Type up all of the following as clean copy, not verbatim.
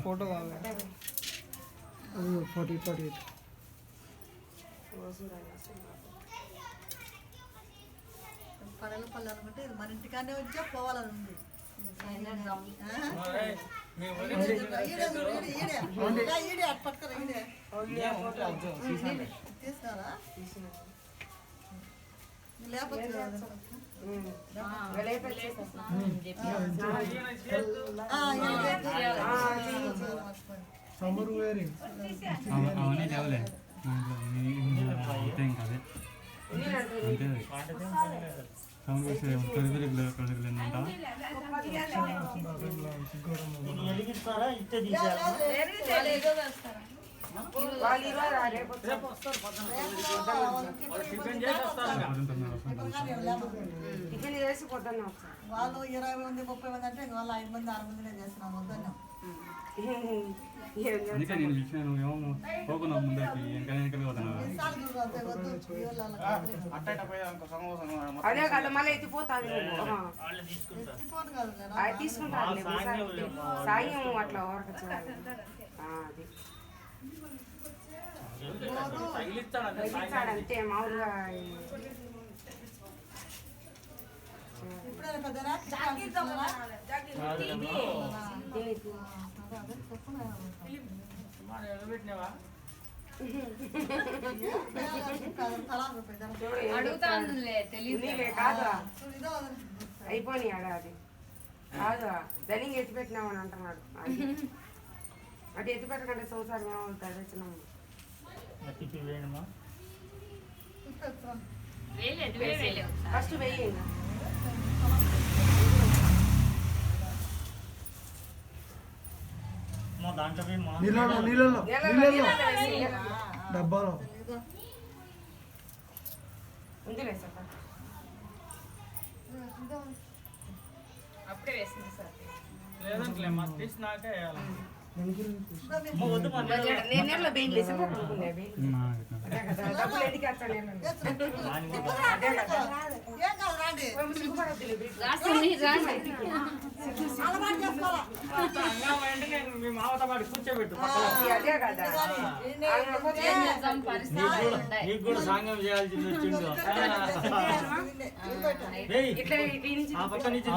Photo కావాలి 48 పడలు పళ్ళు అనుకుంటే మన ఇంటికానే వచ్చా పోవాలని ఉంది. తీస్తారా లేకపోతే సమరు వేరే అవన్నీ లేవలే కదే వాళ్ళు 20 మంది 30 మంది అంటే వాళ్ళు 5 మంది 6 మందినే చేస్తున్నాం వద్దన్నా. అదే కదా మళ్ళీ ఎత్తిపోతాను తీసుకుంటాను సాయం అట్లా అంతే మామూలుగా అయిపోయి అది కాదు దాన్ని ఎత్తి పెట్టినామని అంటున్నాడు. అటు ఎత్తి పెట్టకంటే సంవత్సరం ఏమవుతుంది వచ్చినాము ఫస్ట్ వెయ్యి నీళ్ళలో డబ్బాలో అప్పుడే వేసింది సార్ లేదంటే మా తీసినాకే నేనేళ్ళ బెయిల్ వేసి డబ్బులు ఎందుకు మీ మామతో పాటు కూర్చోబెట్టు అదే కదా నీకు కూడా సాంగం చేయాల్సింది వచ్చిండు ఆ పక్క నుంచి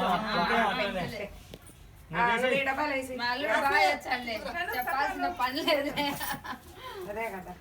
చెప్పాల్సిన పని లేదు అదే కదా